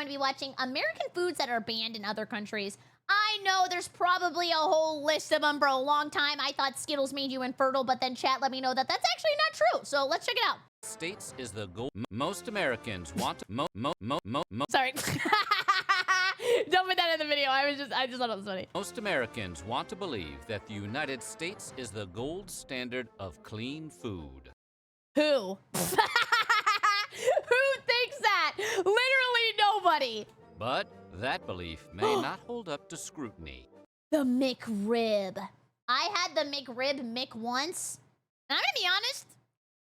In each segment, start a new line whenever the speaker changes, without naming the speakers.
going to be watching American foods that are banned in other countries. I know there's probably a whole list of them. For a long time, I thought Skittles made you infertile, but then chat let me know that that's actually not true. So let's check it out.
States is the goal. Most Americans want to
Sorry. Don't put that in the video. I just thought it was funny.
Most Americans want to believe that the United States is the gold standard of clean food.
Who? Who thinks that? Literally nobody.
But that belief may not hold up to scrutiny.
The McRib. I had the McRib Mick once, and I'm gonna be honest,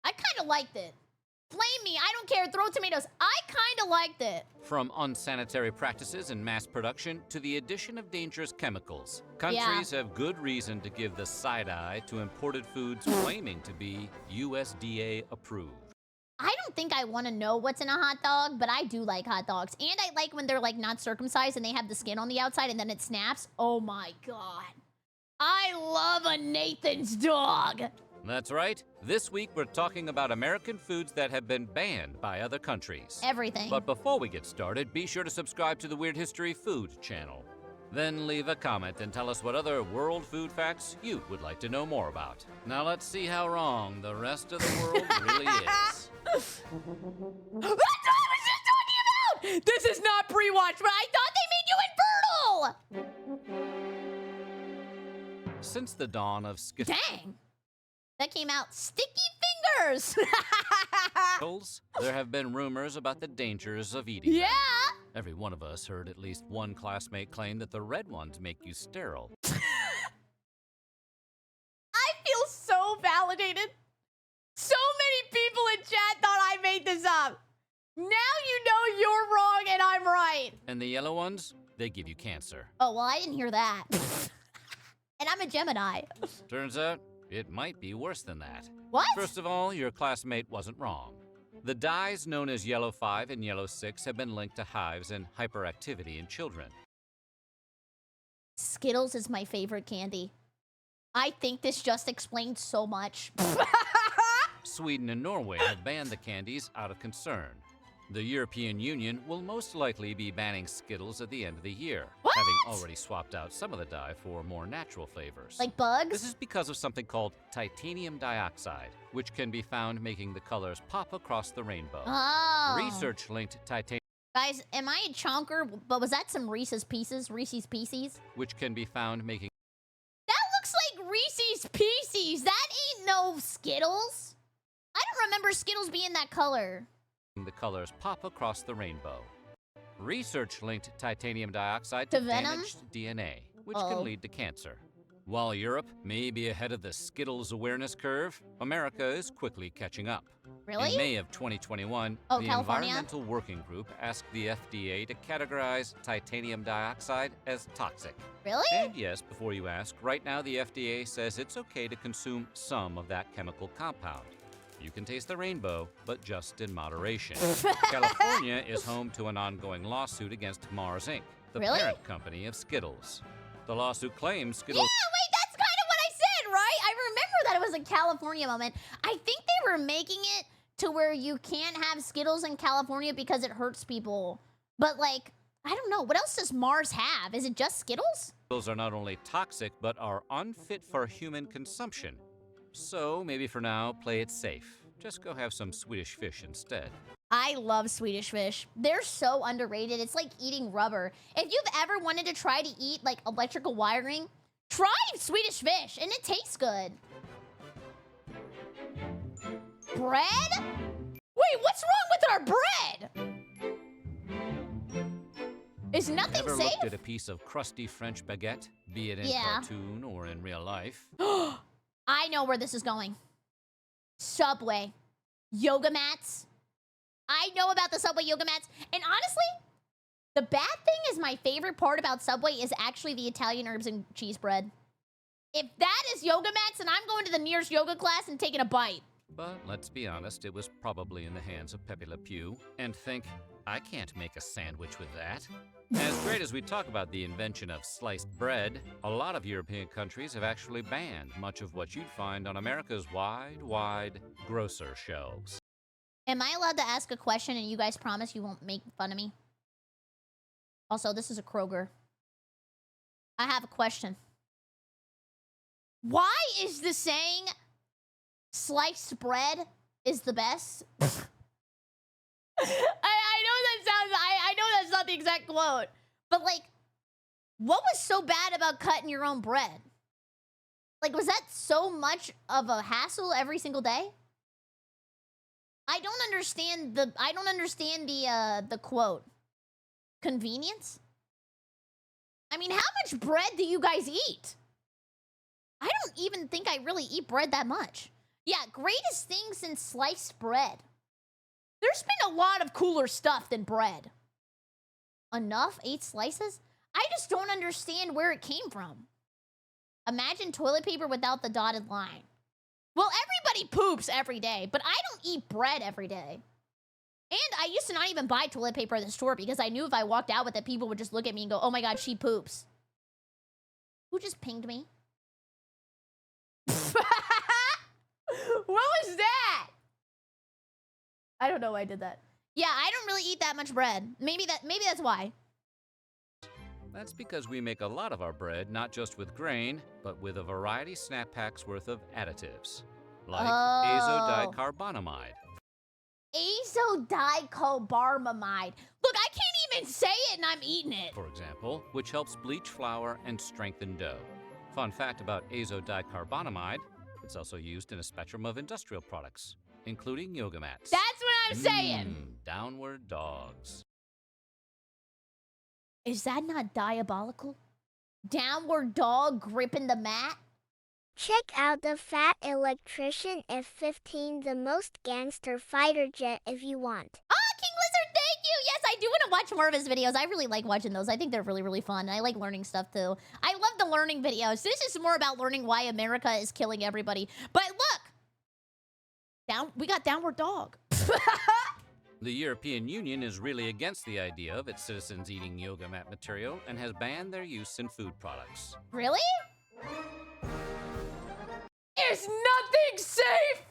I kind of liked it. Blame me, I don't care, throw tomatoes. I kind of liked it.
From unsanitary practices in mass production to the addition of dangerous chemicals, countries have good reason to give the side eye to imported foods claiming to be USDA approved.
I don't think I want to know what's in a hot dog, but I do like hot dogs. And I like when they're like not circumcised and they have the skin on the outside and then it snaps. Oh my God. I love a Nathan's dog.
That's right. This week we're talking about American foods that have been banned by other countries.
Everything.
But before we get started, be sure to subscribe to the Weird History Food channel. Then leave a comment and tell us what other world food facts you would like to know more about. Now let's see how wrong the rest of the world really is.
That's what I was just talking about! This is not pre-watch, but I thought they made you infertile!
Since the dawn of Skittles,
Dang! That came out sticky fingers!
there have been rumors about the dangers of eating them.
Yeah!
Every one of us heard at least one classmate claim that the red ones make you sterile.
I feel so validated. So many people in chat thought I made this up. Now you know you're wrong and I'm right.
And the yellow ones, they give you cancer.
Oh, well, I didn't hear that. And I'm a Gemini.
Turns out, it might be worse than that.
What?
First of all, your classmate wasn't wrong. The dyes known as yellow 5 and yellow 6 have been linked to hives and hyperactivity in children.
Skittles is my favorite candy. I think this just explains so much.
Sweden and Norway have banned the candies out of concern. The European Union will most likely be banning Skittles at the end of the year,
What?
having already swapped out some of the dye for more natural flavors.
Like bugs?
This is because of something called titanium dioxide, which can be found making the colors pop across the rainbow.
Oh.
Research linked titanium,
Guys, am I a chonker? But was that some Reese's Pieces? Reese's Pieces?
which can be found making
That looks like Reese's Pieces. That ain't no Skittles. I don't remember Skittles being that color.
the colors pop across the rainbow. Research linked titanium dioxide to
To venom?
damaged DNA, which
Uh-oh.
can lead to cancer. While Europe may be ahead of the Skittles awareness curve, America is quickly catching up.
Really?
In May of 2021,
Oh,
the
California?
Environmental Working Group asked the FDA to categorize titanium dioxide as toxic.
Really?
And yes, before you ask, right now the FDA says it's okay to consume some of that chemical compound. You can taste the rainbow, but just in moderation. California is home to an ongoing lawsuit against Mars Inc., the
Really?
parent company of Skittles. The lawsuit claims
Yeah,
Skittles
wait, that's kind of what I said, right? I remember that it was a California moment. I think they were making it to where you can't have Skittles in California because it hurts people. But like, I don't know. What else does Mars have? Is it just Skittles?
are not only toxic, but are unfit for human consumption. So maybe for now, play it safe. Just go have some Swedish fish instead.
I love Swedish fish. They're so underrated. It's like eating rubber. If you've ever wanted to try to eat like electrical wiring, try Swedish fish and it tastes good. Bread? Wait, what's wrong with our bread? Is nothing
Ever
safe?
looked at a piece of crusty French baguette, be it in
Yeah.
cartoon or in real life?
I know where this is going. Subway. Yoga mats. I know about the Subway yoga mats. And honestly, the bad thing is my favorite part about Subway is actually the Italian herbs and cheese bread. If that is yoga mats, then I'm going to the nearest yoga class and taking a bite.
But let's be honest, it was probably in the hands of Pepe Le Pew. And think, I can't make a sandwich with that. As great as we talk about the invention of sliced bread, a lot of European countries have actually banned much of what you'd find on America's wide grocer shelves.
Am I allowed to ask a question and you guys promise you won't make fun of me? Also, this is a Kroger. I have a question. Why is the saying sliced bread is the best? I know that sounds, I know that's not the exact quote, but like, what was so bad about cutting your own bread? Like, was that so much of a hassle every single day? I don't understand the quote. Convenience? I mean, how much bread do you guys eat? I don't even think I really eat bread that much. Yeah, greatest thing since sliced bread. There's been a lot of cooler stuff than bread. Enough? 8 slices? I just don't understand where it came from. Imagine toilet paper without the dotted line. Well, everybody poops every day, but I don't eat bread every day. And I used to not even buy toilet paper at the store because I knew if I walked out with it, people would just look at me and go, oh my God, she poops. Who just pinged me? What was that? I don't know why I did that. Yeah, I don't really eat that much bread. Maybe that's why.
That's because we make a lot of our bread not just with grain, but with a variety snap packs worth of additives, like azodicarbonamide.
Azodicarbonamide. Look, I can't even say it and I'm eating it.
For example, which helps bleach flour and strengthen dough. Fun fact about azodicarbonamide, it's also used in a spectrum of industrial products, including yoga mats.
That's what I'm saying.
Downward dogs.
Is that not diabolical? Downward dog gripping the mat?
Check out the Fat Electrician F-15, the most gangster fighter jet if you want.
Oh, King Lizard, thank you! Yes, I do want to watch more of his videos. I really like watching those. I think they're really, really fun. I like learning stuff, too. I love the learning videos. This is more about learning why America is killing everybody. But look! We got downward dog.
The European Union is really against the idea of its citizens eating yoga mat material and has banned their use in food products.
Really? Is nothing safe?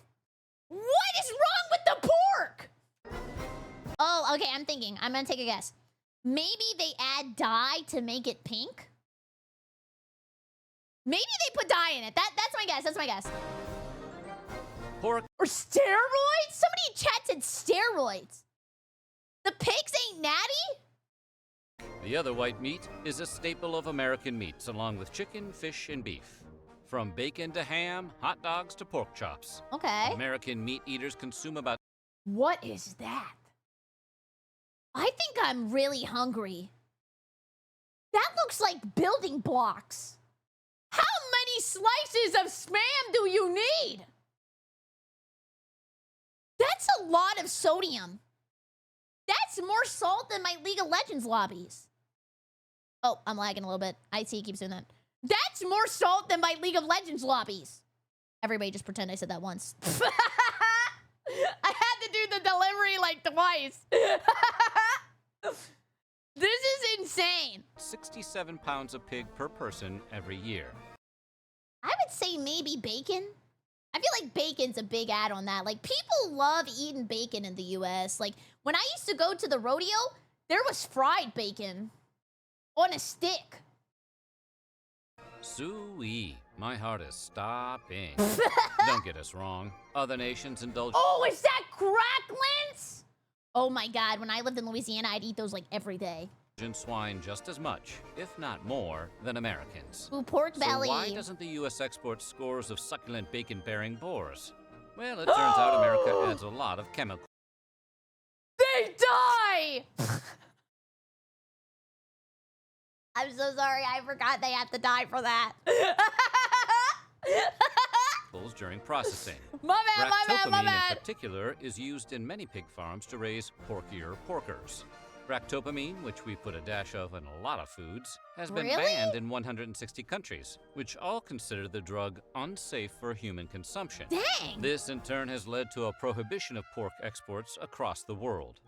What is wrong with the pork? Oh, okay, I'm thinking. I'm gonna take a guess. Maybe they add dye to make it pink? Maybe they put dye in it. That's my guess. That's my guess.
Pork
or steroids? Somebody in chat said steroids. The pigs ain't natty?
The other white meat is a staple of American meats, along with chicken, fish, and beef. From bacon to ham, hot dogs to pork chops.
Okay.
American meat eaters consume about...
What is that? I think I'm really hungry. That looks like building blocks. How many slices of Spam do you need? That's a lot of sodium. That's more salt than my League of Legends lobbies. Oh, I'm lagging a little bit. I see he keeps doing that. That's more salt than my League of Legends lobbies. Everybody just pretend I said that once. I had to do the delivery like twice. This is insane.
67 pounds of pig per person every year.
I would say maybe bacon. I feel like bacon's a big add on that. Like, people love eating bacon in the US. Like, when I used to go to the rodeo, there was fried bacon on a stick.
Sue-wee, my heart is stopping. Don't get us wrong. Other nations indulge...
Oh, is that cracklins? Oh my God, when I lived in Louisiana, I'd eat those like every day.
...swine just as much, if not more, than Americans.
Ooh, pork belly.
So why doesn't the U.S. export scores of succulent bacon-bearing boars? Well, it turns out America adds a lot of chemical...
They die! I'm so sorry, I forgot they have to die for that.
...during processing.
My bad, my bad, my
Ractopamine
bad.
in particular is used in many pig farms to raise porkier porkers. Ractopamine, which we put a dash of in a lot of foods, has been
Really?
banned in 160 countries, which all consider the drug unsafe for human consumption.
Dang!
This, in turn, has led to a prohibition of pork exports across the world.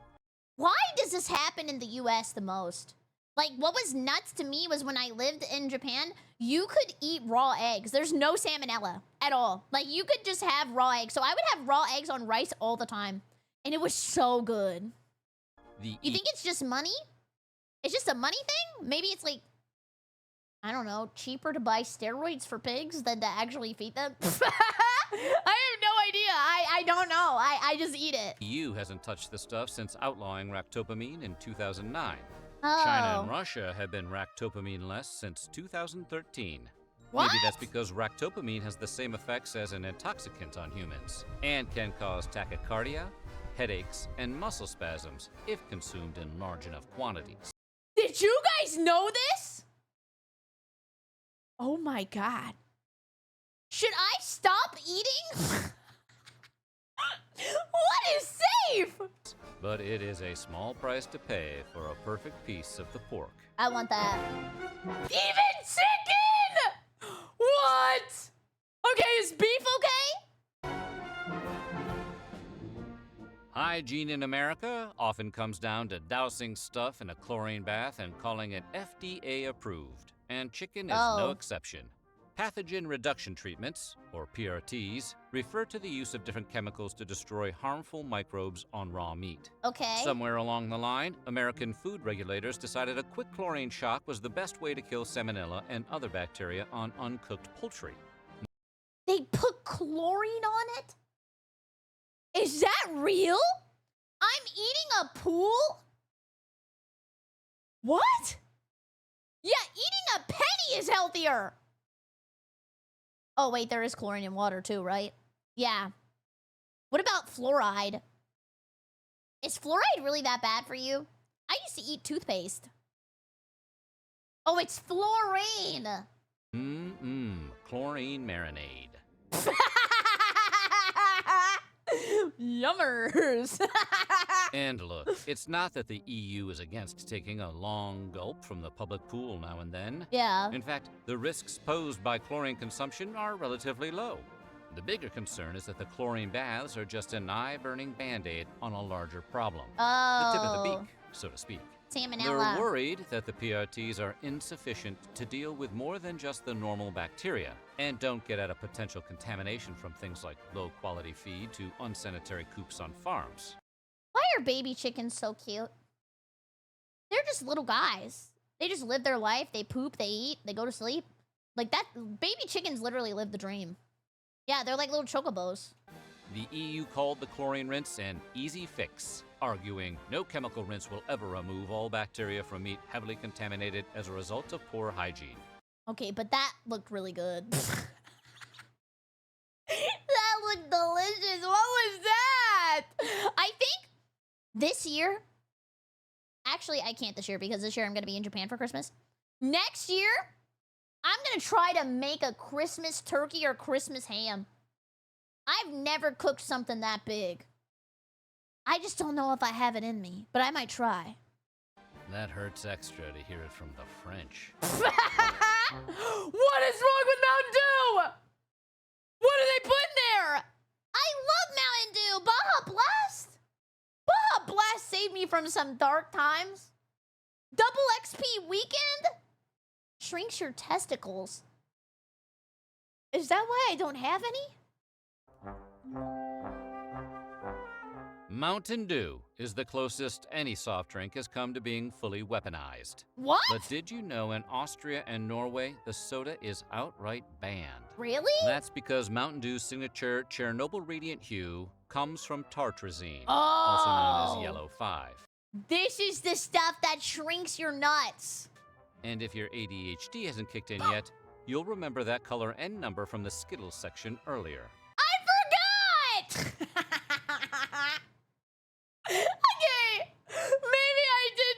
Why does this happen in the US the most? Like, what was nuts to me was when I lived in Japan, you could eat raw eggs. There's no salmonella at all. Like, you could just have raw eggs. So I would have raw eggs on rice all the time. And it was so good. You think it's just money? It's just a money thing? Maybe it's like, I don't know, cheaper to buy steroids for pigs than to actually feed them? I have no idea. I don't know. I just eat it.
EU hasn't touched the stuff since outlawing ractopamine in 2009.
Oh.
China and Russia have been ractopamine-less since 2013.
What?
Maybe that's because ractopamine has the same effects as an intoxicant on humans and can cause tachycardia, headaches, and muscle spasms if consumed in large enough quantities.
Did you guys know this? Oh my god. Should I stop eating? What is safe?
But it is a small price to pay for a perfect piece of the pork.
I want that. Even chicken! What? Okay, is beef okay?
Hygiene in America often comes down to dousing stuff in a chlorine bath and calling it FDA approved. And chicken is no exception. Pathogen reduction treatments, or PRTs, refer to the use of different chemicals to destroy harmful microbes on raw meat.
Okay.
Somewhere along the line, American food regulators decided a quick chlorine shock was the best way to kill salmonella and other bacteria on uncooked poultry.
They put chlorine on it? Is that real? I'm eating a pool? What? Yeah, eating a penny is healthier. Oh, wait, there is chlorine in water too, right? Yeah. What about fluoride? Is fluoride really that bad for you? I used to eat toothpaste. Oh, it's fluorine.
Chlorine marinade.
Yummers.
And look, it's not that the EU is against taking a long gulp from the public pool now and then.
Yeah.
In fact, the risks posed by chlorine consumption are relatively low. The bigger concern is that the chlorine baths are just an eye-burning Band-Aid on a larger problem.
Oh.
The tip of the beak, so to speak.
Salmonella.
They're worried that the PRTs are insufficient to deal with more than just the normal bacteria and don't get at a potential contamination from things like low-quality feed to unsanitary coops on farms.
Why are baby chickens so cute? They're just little guys. They just live their life. They poop, they eat, they go to sleep. Like that, baby chickens literally live the dream. Yeah, they're like little chocobos.
The EU called the chlorine rinse an easy fix, arguing no chemical rinse will ever remove all bacteria from meat heavily contaminated as a result of poor hygiene.
Okay, but that looked really good. That looked delicious. What was that? I think this year, actually, I can't this year because this year I'm going to be in Japan for Christmas. Next year, I'm going to try to make a Christmas turkey or Christmas ham. I've never cooked something that big. I just don't know if I have it in me, but I might try.
That hurts extra to hear it from the French.
What is wrong with Mountain Dew? What do they put in there? I love Mountain Dew. Baja Blast. Baja Blast saved me from some dark times. Double XP weekend shrinks your testicles. Is that why I don't have any?
Mountain Dew is the closest any soft drink has come to being fully weaponized.
What?
But did you know in Austria and Norway, the soda is outright banned?
Really?
That's because Mountain Dew's signature Chernobyl radiant hue comes from tartrazine,
Oh.
also known as yellow 5.
This is the stuff that shrinks your nuts.
And if your ADHD hasn't kicked in yet, you'll remember that color and number from the Skittles section earlier.
I forgot! Okay, maybe I did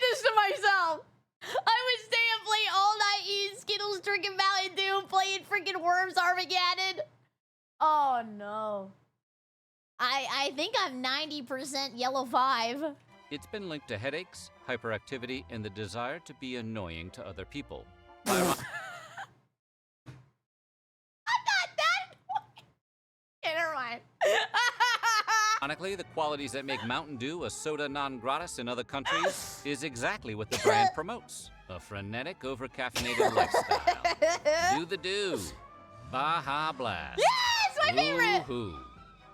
this to myself. I would stay up late all night eating Skittles, drinking Mountain Dew, playing freaking Worms Armageddon. Oh no. I think I'm 90% yellow 5.
It's been linked to headaches, hyperactivity, and the desire to be annoying to other people. By
I'm not that. Okay, never mind.
Ironically, the qualities that make Mountain Dew a soda non gratis in other countries is exactly what the brand promotes. A frenetic, over-caffeinated lifestyle. Do the do. Baja Blast.
Yes, my favorite.
Woo-hoo.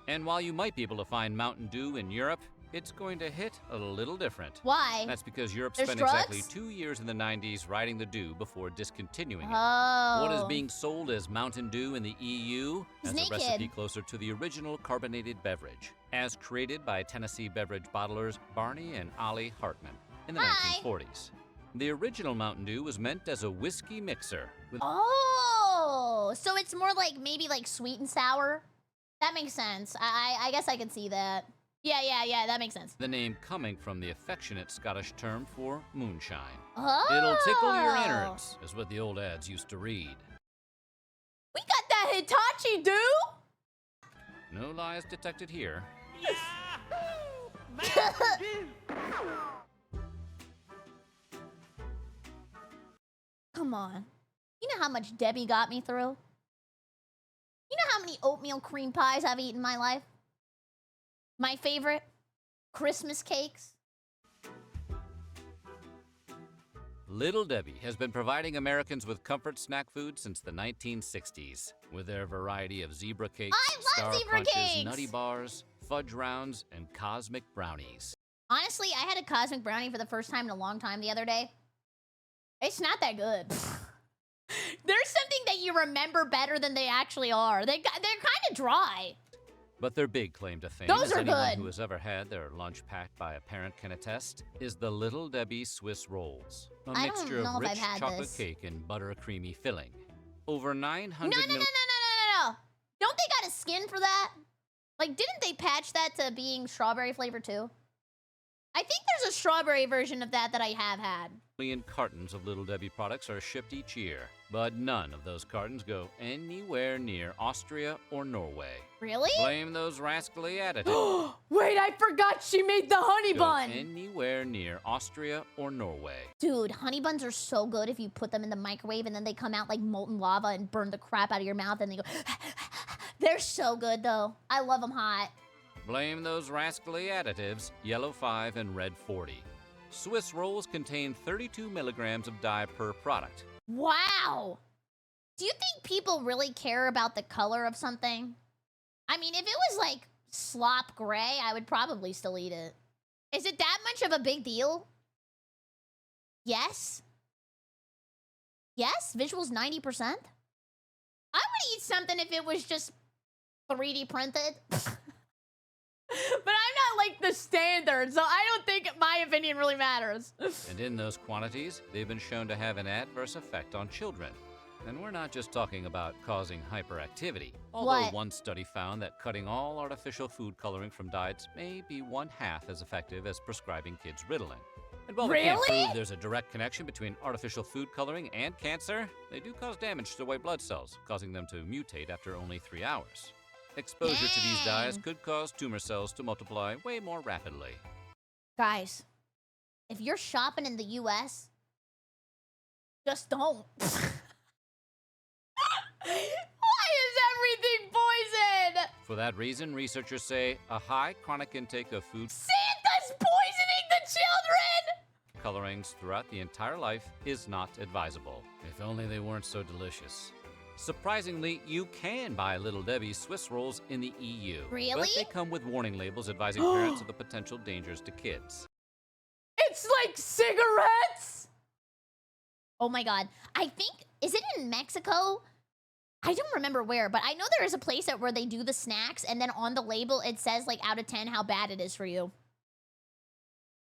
And while you might be able to find Mountain Dew in Europe, it's going to hit a little different.
Why?
That's because Europe
There's
spent
drugs?
exactly 2 years in the 90s riding the dew before discontinuing it.
Oh.
What is being sold as Mountain Dew in the EU
He's
has a
naked.
recipe closer to the original carbonated beverage, as created by Tennessee beverage bottlers Barney and Ollie Hartman in the
Hi.
1940s. The original Mountain Dew was meant as a whiskey mixer with
Oh, so it's more like maybe like sweet and sour. That makes sense. I guess I can see that. Yeah, that makes sense.
the name coming from the affectionate Scottish term for moonshine.
Oh.
It'll tickle your innards, is what the old ads used to read.
We got that Hitachi, dude.
No lies detected here.
Come on. You know how much Debbie got me through? You know how many oatmeal cream pies I've eaten in my life? My favorite? Christmas cakes.
Little Debbie has been providing Americans with comfort snack food since the 1960s. With their variety of zebra cakes,
I love
star
zebra
crunches,
cakes!
nutty bars, fudge rounds, and cosmic brownies.
Honestly, I had a cosmic brownie for the first time in a long time the other day. It's not that good. There's something that you remember better than they actually are. They're kind of dry.
But their big claim to fame,
Those
as
are
anyone
good.
who has ever had their lunch packed by a parent can attest, is the Little Debbie Swiss Rolls. A
I don't
mixture
know
of
if
rich
I've had
chocolate
this.
cake and butter creamy filling. Over
No.
900
Don't they got a skin for that? Like, didn't they patch that to being strawberry flavor too? I think there's a strawberry version of that I have had.
million cartons of Little Debbie products are shipped each year. But none of those cartons go anywhere near Austria or Norway.
Really?
Blame those rascally additives.
Wait, I forgot she made the honey
Go
bun.
anywhere near Austria or Norway.
Dude, honey buns are so good if you put them in the microwave and then they come out like molten lava and burn the crap out of your mouth and they go. They're so good though. I love them hot.
Blame those rascally additives, yellow 5 and red 40. Swiss rolls contain 32 milligrams of dye per product.
Wow. Do you think people really care about the color of something? I mean, if it was like slop gray, I would probably still eat it. Is it that much of a big deal? Yes. Yes? Visuals 90%? I would eat something if it was just 3D printed. But I'm not like the standard, so I don't think my opinion really matters.
And in those quantities, they've been shown to have an adverse effect on children. And we're not just talking about causing hyperactivity. Although
What?
one study found that cutting all artificial food coloring from diets may be 1/2 as effective as prescribing kids Ritalin. And while they can't
Really?
prove there's a direct connection between artificial food coloring and cancer, they do cause damage to white blood cells, causing them to mutate after only 3 hours. Exposure to these dyes
Dang.
could cause tumor cells to multiply way more rapidly.
Guys, if you're shopping in the US, just don't. Why is everything poison?
For that reason, researchers say a high chronic intake of food
Santa's poisoning the children!
colorings throughout the entire life is not advisable. If only they weren't so delicious. Surprisingly, you can buy Little Debbie's Swiss rolls in the EU.
Really?
But they come with warning labels advising parents of the potential dangers to kids.
It's like cigarettes! Oh my god. I think, is it in Mexico? I don't remember where, but I know there is a place where they do the snacks and then on the label it says like out of 10 how bad it is for you.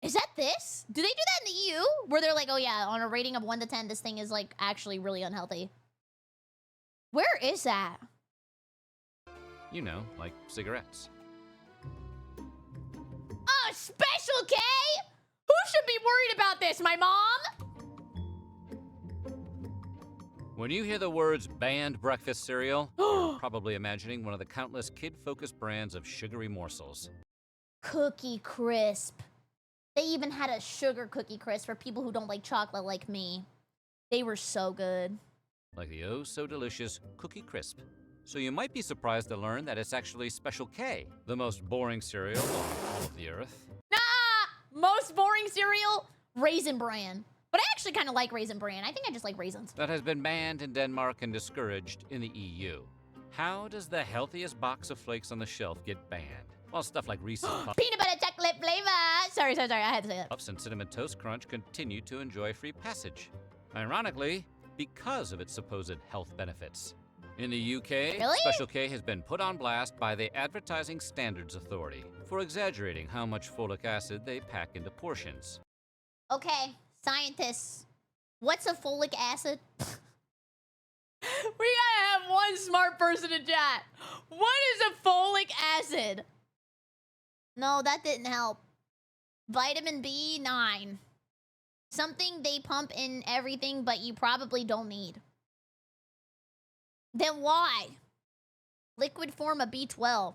Is that this? Do they do that in the EU? Where they're like, oh yeah, on a rating of 1 to 10, this thing is like actually really unhealthy. Where is that?
You know, like cigarettes.
Oh, Special K? Who should be worried about this? My mom?
When you hear the words banned breakfast cereal, you're probably imagining one of the countless kid-focused brands of sugary morsels.
Cookie Crisp. They even had a sugar cookie crisp for people who don't like chocolate like me. They were so good.
Like the oh-so-delicious Cookie Crisp. So you might be surprised to learn that it's actually Special K, the most boring cereal on all of the earth.
Nah! Most boring cereal? Raisin Bran. But I actually kind of like Raisin Bran. I think I just like raisins.
That has been banned in Denmark and discouraged in the EU. How does the healthiest box of flakes on the shelf get banned? while stuff like Reese's
Peanut butter chocolate flavor. Sorry. I had to say that.
Puffs and Cinnamon Toast Crunch continue to enjoy free passage. Ironically, because of its supposed health benefits. In the UK,
Really?
Special K has been put on blast by the Advertising Standards Authority for exaggerating how much folic acid they pack into portions.
Okay, scientists, what's a folic acid? We gotta have one smart person in chat. What is a folic acid? No, that didn't help. Vitamin B9. Something they pump in everything, but you probably don't need. Then why? Liquid form of B12.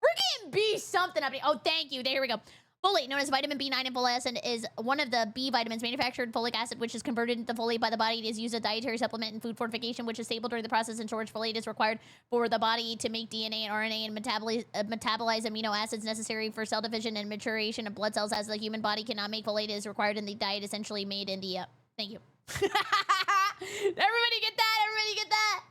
We're getting B something up here. Oh, thank you. There we go. Folate, known as vitamin B9 and folic acid, is one of the B vitamins. Manufactured folic acid, which is converted into folate by the body, is used as a dietary supplement in food fortification, which is stable during the process and storage. Folate is required for the body to make DNA and RNA and metabolize amino acids necessary for cell division and maturation of blood cells. As the human body cannot make folate, it is required in the diet, essentially made in the... Thank you. Everybody get that? Everybody get that?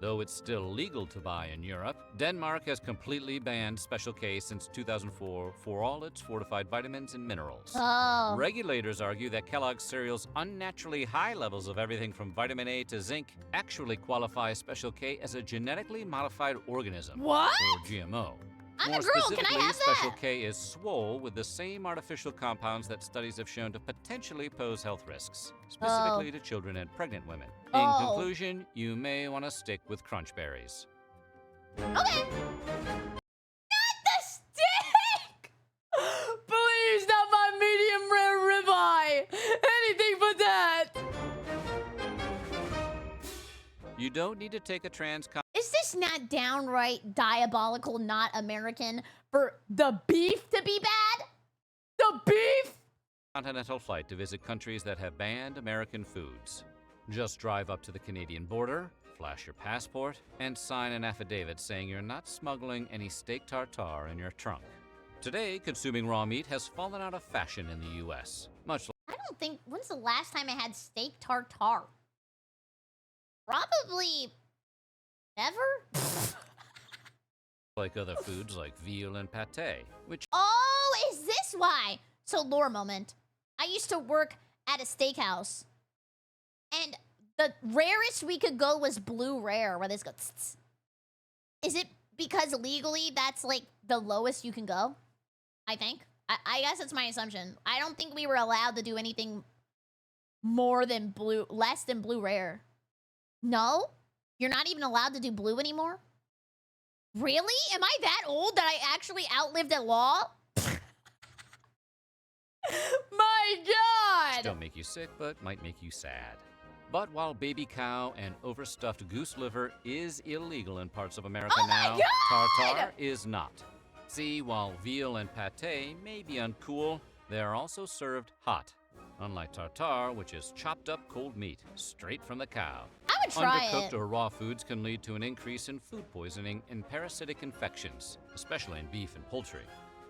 Though it's still legal to buy in Europe, Denmark has completely banned Special K since 2004 for all its fortified vitamins and minerals.
Oh.
Regulators argue that Kellogg's cereal's unnaturally high levels of everything from vitamin A to zinc actually qualify Special K as a genetically modified organism,
What?
or GMO.
I'm
More
a girl, can I
specifically,
have
Special
that?
K is swole with the same artificial compounds that studies have shown to potentially pose health risks, specifically to children and pregnant women. In
Oh.
conclusion, you may want to stick with crunch berries.
Okay. Not the stick! Please, not my medium rare ribeye. Anything but that.
You don't need to take a trans
Is this not downright diabolical, not American, for the beef to be bad? The beef?
continental flight to visit countries that have banned American foods. Just drive up to the Canadian border, flash your passport, and sign an affidavit saying you're not smuggling any steak tartare in your trunk. Today, consuming raw meat has fallen out of fashion in the US. Much
I don't think, when's the last time I had steak tartare? Probably never.
like other foods like veal and pate, which
Oh, is this why? So, lore moment. I used to work at a steakhouse, and the rarest we could go was blue rare, where this goes. Tss, tss. Is it because legally that's like the lowest you can go? I think. I guess that's my assumption. I don't think we were allowed to do anything more than blue, less than blue rare. No? You're not even allowed to do blue anymore? Really? Am I that old that I actually outlived a law? My God!
don't make you sick but might make you sad. But while baby cow and overstuffed goose liver is illegal in parts of America
Oh my
now,
God!
tartare is not. See, while veal and pate may be uncool, they are also served hot. Unlike tartare, which is chopped up cold meat, straight from the cow.
I would try
Undercooked
it.
or raw foods can lead to an increase in food poisoning and parasitic infections, especially in beef and poultry.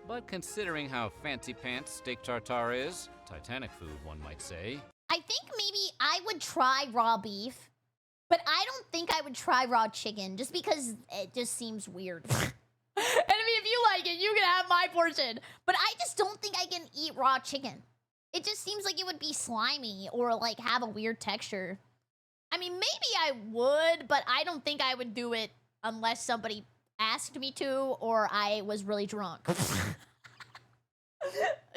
But considering how fancy pants steak tartare is, Titanic food one might say,
I think maybe I would try raw beef, but I don't think I would try raw chicken, just because it just seems weird. And I mean, if you like it, you can have my portion. But I just don't think I can eat raw chicken. It just seems like it would be slimy or like have a weird texture. I mean, maybe I would, but I don't think I would do it unless somebody asked me to or I was really drunk.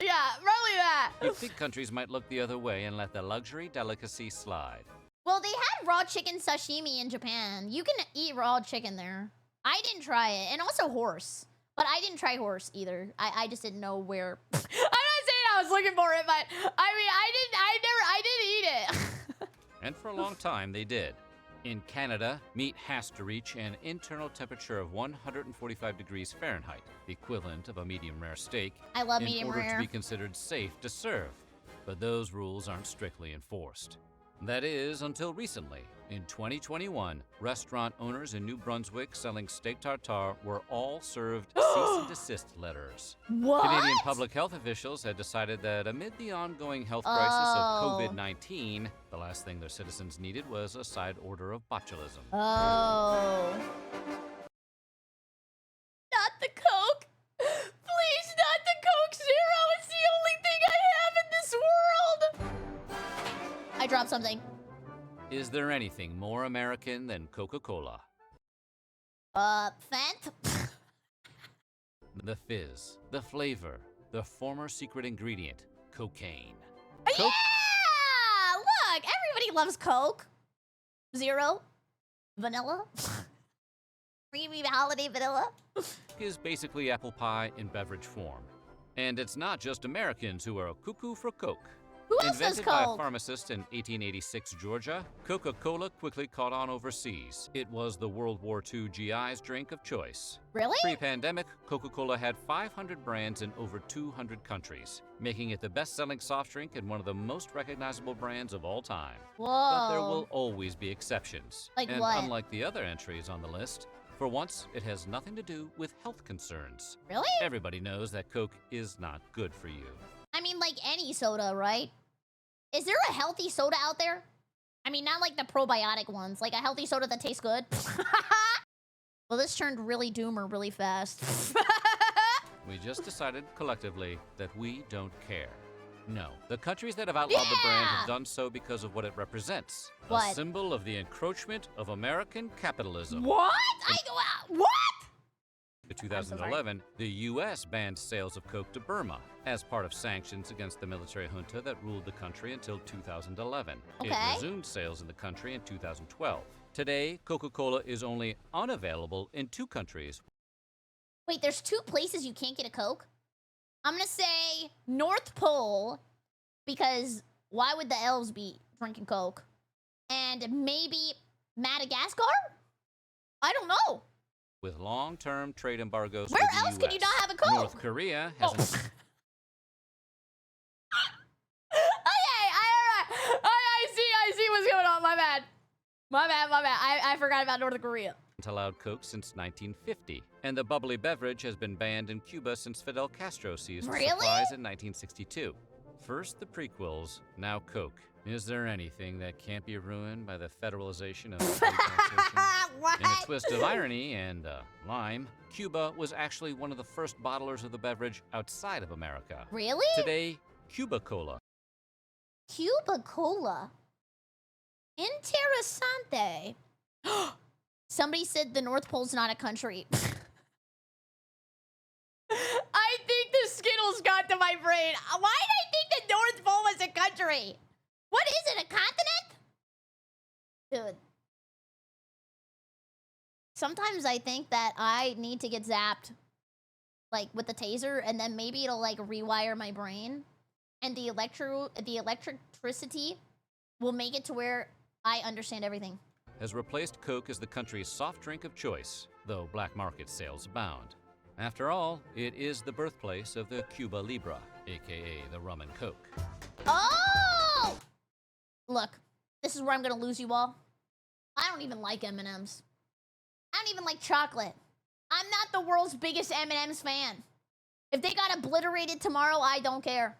Yeah, probably that.
you'd think countries might look the other way and let the luxury delicacy slide.
Well, they had raw chicken sashimi in Japan. You can eat raw chicken there. I didn't try it. And also horse. But I didn't try horse either. I just didn't know where. I'm not saying I was looking for it, but I mean, I didn't eat it.
And for a long time, they did. In Canada, meat has to reach an internal temperature of 145 degrees Fahrenheit, the equivalent of a medium rare steak,
I love
in
medium
order
rare.
to be considered safe to serve. But those rules aren't strictly enforced. That is, until recently. In 2021, restaurant owners in New Brunswick selling steak tartare were all served cease and desist letters.
What?
Canadian public health officials had decided that amid the ongoing health crisis
Oh.
of COVID-19, the last thing their citizens needed was a side order of botulism.
Oh. Not the Coke. something.
Is there anything more American than Coca-Cola?
Fant?
The fizz, the flavor, the former secret ingredient, cocaine.
Yeah! Look, everybody loves Coke. Zero. Vanilla. Creamy holiday vanilla.
Is basically apple pie in beverage form. And it's not just Americans who are cuckoo for Coke.
Who else does
Invented by a
Coke?
pharmacist in 1886 Georgia, Coca-Cola quickly caught on overseas. It was the World War II GI's drink of choice.
Really?
Pre-pandemic, Coca-Cola had 500 brands in over 200 countries, making it the best-selling soft drink and one of the most recognizable brands of all time.
Whoa.
But there will always be exceptions.
Like
and
what?
unlike the other entries on the list, for once, it has nothing to do with health concerns.
Really?
Everybody knows that Coke is not good for you.
I mean, like any soda, right? Is there a healthy soda out there? I mean, not like the probiotic ones. Like a healthy soda that tastes good. Well, this turned really doomer really fast.
We just decided collectively that we don't care. No, the countries that have outlawed the brand
Yeah!
have done so because of what it represents.
What?
A symbol of the encroachment of American capitalism.
What? What?
In 2011, the U.S. banned sales of Coke to Burma as part of sanctions against the military junta that ruled the country until 2011.
Okay.
It resumed sales in the country in 2012. Today, Coca-Cola is only unavailable in 2 countries.
Wait, there's 2 places you can't get a Coke? I'm gonna say North Pole, because why would the elves be drinking Coke? And maybe Madagascar? I don't know.
With long-term trade embargoes
Where
with the
else
US.
can you not have a Coke?
North Korea has an
Okay, I see what's going on. My bad. I forgot about North Korea.
allowed Coke since 1950, and the bubbly beverage has been banned in Cuba since Fidel Castro seized
Really?
supplies in 1962. First the prequels, now Coke. Is there anything that can't be ruined by the federalization of state taxation?
What?
In a twist of irony and lime, Cuba was actually one of the first bottlers of the beverage outside of America.
Really?
Today, Cuba Cola.
Cuba Cola. Interessante. Somebody said the North Pole's not a country. I think the Skittles got to my brain. Why did I think the North Pole was a country? What is it, a continent? Dude. Sometimes I think that I need to get zapped, like, with the taser, and then maybe it'll, like, rewire my brain. And the electricity will make it to where I understand everything.
Has replaced Coke as the country's soft drink of choice, though black market sales abound. After all, it is the birthplace of the Cuba Libre, aka the rum and Coke.
Oh! Look, this is where I'm gonna lose you all. I don't even like M&Ms. I don't even like chocolate. I'm not the world's biggest M&Ms fan. If they got obliterated tomorrow, I don't care.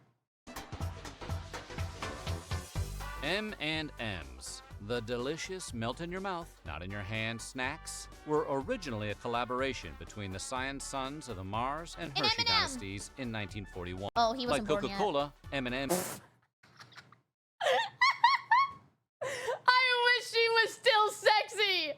M&M's, the delicious melt-in-your-mouth, not-in-your-hand snacks, were originally a collaboration between the Scion sons of the Mars and
An
Hershey
M&M.
dynasties in 1941.
Oh, he wasn't
Like
born yet.
Coca-Cola, M&M.
I wish she was still sexy.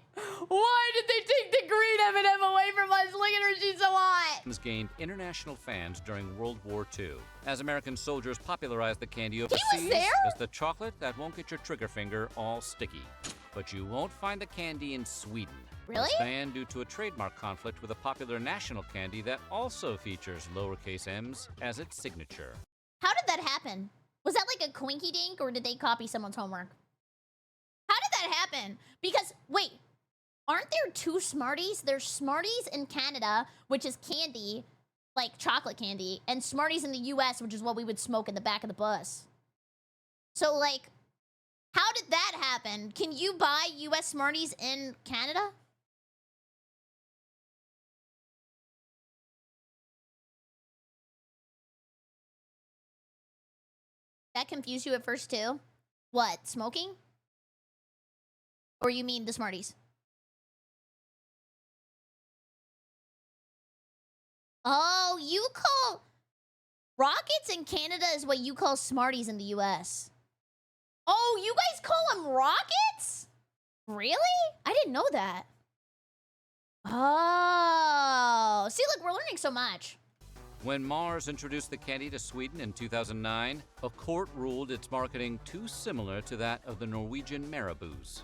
Why did they take the green M&M away from us? Look at her, she's so hot.
gained international fans during World War II, as American soldiers popularized the candy
was
overseas
there?
as the chocolate that won't get your trigger finger all sticky. But you won't find the candy in Sweden.
Really?
It's banned due to a trademark conflict with a popular national candy that also features lowercase m's as its signature.
How did that happen? Was that like a quinky dink or did they copy someone's homework? How did that happen? Because, wait, aren't there two Smarties? There's Smarties in Canada, which is candy, like chocolate candy, and Smarties in the US, which is what we would smoke in the back of the bus. So, like, how did that happen? Can you buy US Smarties in Canada? That confused you at first too? What, smoking? Or you mean the Smarties? Oh, you call Rockets in Canada is what you call Smarties in the US. Oh, you guys call them rockets? Really? I didn't know that. Oh, see, look, we're learning so much.
When Mars introduced the candy to Sweden in 2009, a court ruled its marketing too similar to that of the Norwegian Marabous.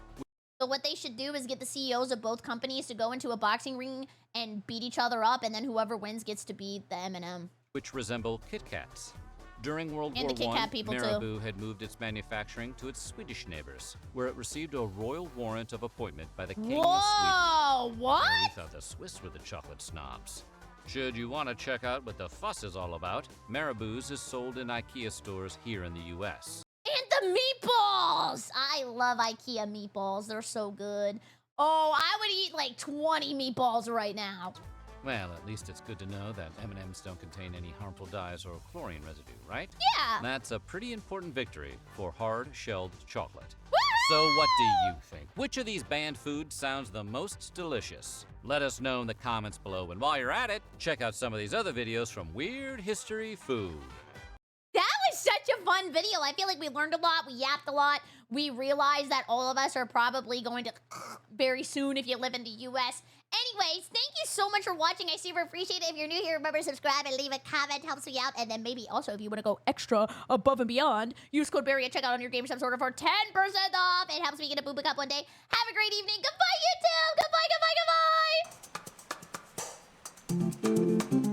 So what they should do is get the CEOs of both companies to go into a boxing ring and beat each other up, and then whoever wins gets to be the M&M.
Which resemble Kit Kats. During World
And
War
the Kit Kat
I,
people, too.
Marabou had moved its manufacturing to its Swedish neighbors, where it received a royal warrant of appointment by the King of Sweden.
Whoa, what?
We thought the Swiss were the chocolate snobs. Should you want to check out what the fuss is all about, Marabou's is sold in IKEA stores here in the US.
And the meatballs! I love IKEA meatballs. They're so good. Oh, I would eat like 20 meatballs right now.
Well, at least it's good to know that M&Ms don't contain any harmful dyes or chlorine residue, right?
Yeah.
That's a pretty important victory for hard-shelled chocolate.
Woo!
So what do you think? Which of these banned foods sounds the most delicious? Let us know in the comments below, and while you're at it, check out some of these other videos from Weird History Food.
That was such a fun video. I feel like we learned a lot. We yapped a lot. We realized that all of us are probably going to very soon if you live in the US. Anyways, thank you so much for watching. I super appreciate it. If you're new here, remember to subscribe and leave a comment. Helps me out. And then maybe also if you want to go extra above and beyond, use code Berry at checkout on your game shop order for 10% off. It helps me get a Booba Cup one day. Have a great evening. Goodbye, YouTube. Goodbye, goodbye, goodbye.